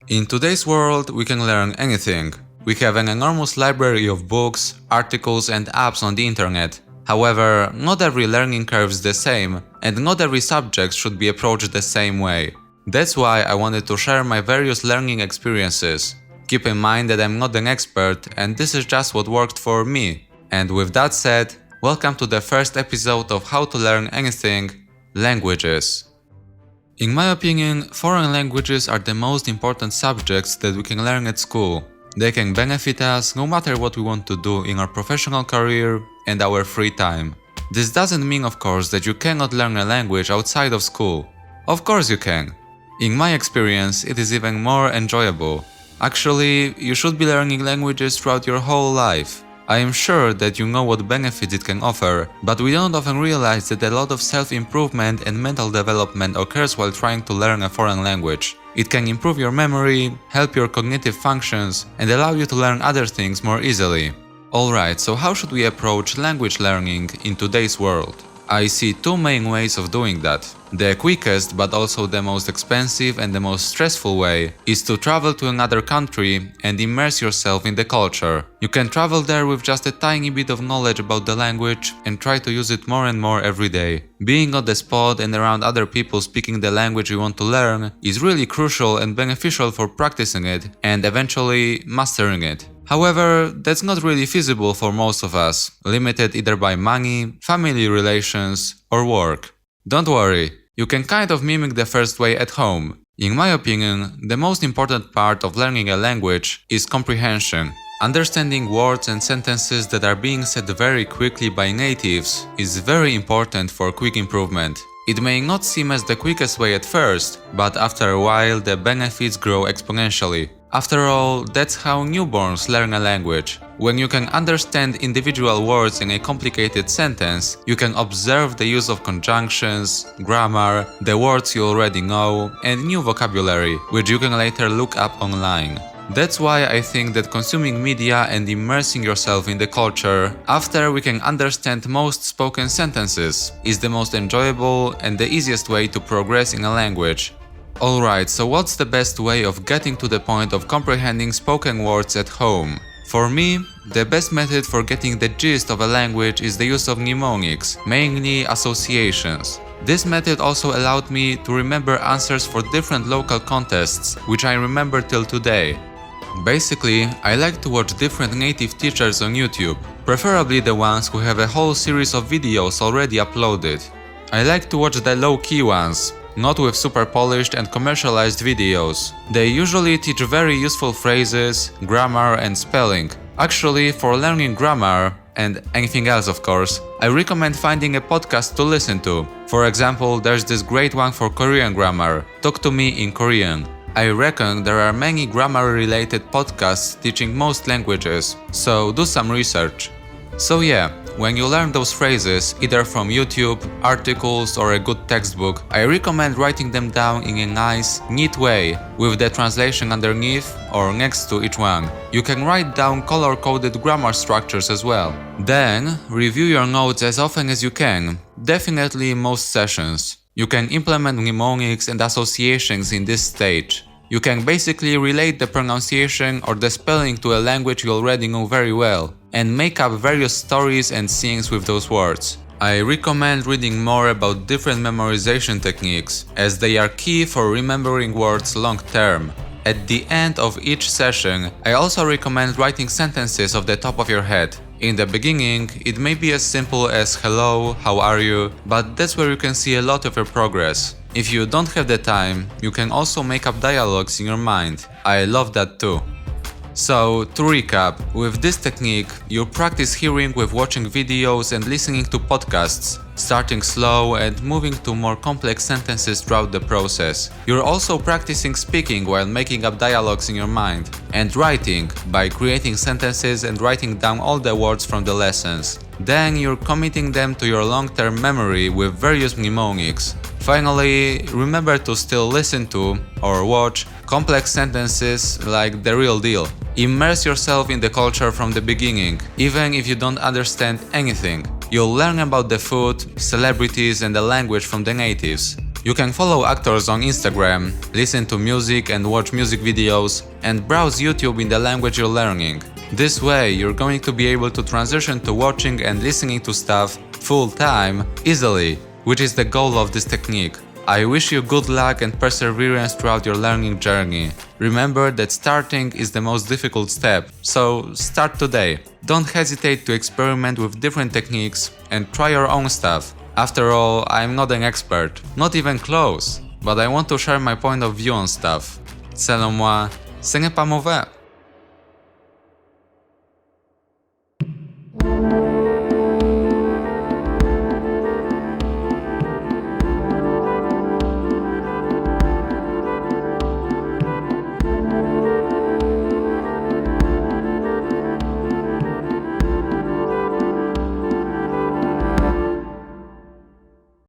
In today's world, we can learn anything. We have an enormous library of books, articles and apps on the internet. However, not every learning curve is the same, and not every subject should be approached the same way. That's why I wanted to share my various learning experiences. Keep in mind that I'm not an expert, and this is just what worked for me. And with that said, welcome to the first episode of How to Learn Anything: Languages. In my opinion, foreign languages are the most important subjects that we can learn at school. They can benefit us no matter what we want to do in our professional career and our free time. This doesn't mean, of course, that you cannot learn a language outside of school. Of course you can. In my experience, it is even more enjoyable. Actually, you should be learning languages throughout your whole life. I am sure that you know what benefits it can offer, but we don't often realize that a lot of self-improvement and mental development occurs while trying to learn a foreign language. It can improve your memory, help your cognitive functions, and allow you to learn other things more easily. Alright, so how should we approach language learning in today's world? I see two main ways of doing that. The quickest, but also the most expensive and the most stressful way is to travel to another country and immerse yourself in the culture. You can travel there with just a tiny bit of knowledge about the language and try to use it more and more every day. Being on the spot and around other people speaking the language you want to learn is really crucial and beneficial for practicing it and eventually mastering it. However, that's not really feasible for most of us, limited either by money, family relations, or work. Don't worry, you can kind of mimic the first way at home. In my opinion, the most important part of learning a language is comprehension. Understanding words and sentences that are being said very quickly by natives is very important for quick improvement. It may not seem as the quickest way at first, but after a while the benefits grow exponentially. After all, that's how newborns learn a language. When you can understand individual words in a complicated sentence, you can observe the use of conjunctions, grammar, the words you already know, and new vocabulary, which you can later look up online. That's why I think that consuming media and immersing yourself in the culture after we can understand most spoken sentences is the most enjoyable and the easiest way to progress in a language. Alright, so what's the best way of getting to the point of comprehending spoken words at home? For me, the best method for getting the gist of a language is the use of mnemonics, mainly associations. This method also allowed me to remember answers for different local contests, which I remember till today. Basically, I like to watch different native teachers on YouTube, preferably the ones who have a whole series of videos already uploaded. I like to watch the low-key ones, not with super polished and commercialized videos. They usually teach very useful phrases, grammar and spelling. Actually, for learning grammar, and anything else of course, I recommend finding a podcast to listen to. For example, there's this great one for Korean grammar, Talk to Me in Korean. I reckon there are many grammar-related podcasts teaching most languages, so do some research. So yeah, when you learn those phrases, either from YouTube, articles or a good textbook, I recommend writing them down in a nice, neat way, with the translation underneath or next to each one. You can write down color-coded grammar structures as well. Then, review your notes as often as you can, definitely most sessions. You can implement mnemonics and associations in this stage. You can basically relate the pronunciation or the spelling to a language you already know very well, and make up various stories and scenes with those words. I recommend reading more about different memorization techniques, as they are key for remembering words long term. At the end of each session, I also recommend writing sentences off the top of your head. In the beginning, it may be as simple as hello, how are you, but that's where you can see a lot of your progress. If you don't have the time, you can also make up dialogues in your mind. I love that too. So, to recap, with this technique, you practice hearing with watching videos and listening to podcasts, starting slow and moving to more complex sentences throughout the process. You're also practicing speaking while making up dialogues in your mind, and writing by creating sentences and writing down all the words from the lessons. Then you're committing them to your long-term memory with various mnemonics. Finally, remember to still listen to or watch complex sentences like the real deal. Immerse yourself in the culture from the beginning, even if you don't understand anything. You'll learn about the food, celebrities and the language from the natives. You can follow actors on Instagram, listen to music and watch music videos, and browse YouTube in the language you're learning. This way, you're going to be able to transition to watching and listening to stuff full time easily, which is the goal of this technique. I wish you good luck and perseverance throughout your learning journey. Remember that starting is the most difficult step, so start today. Don't hesitate to experiment with different techniques and try your own stuff. After all, I'm not an expert, not even close, but I want to share my point of view on stuff. Selon moi, ce n'est pas mauvais.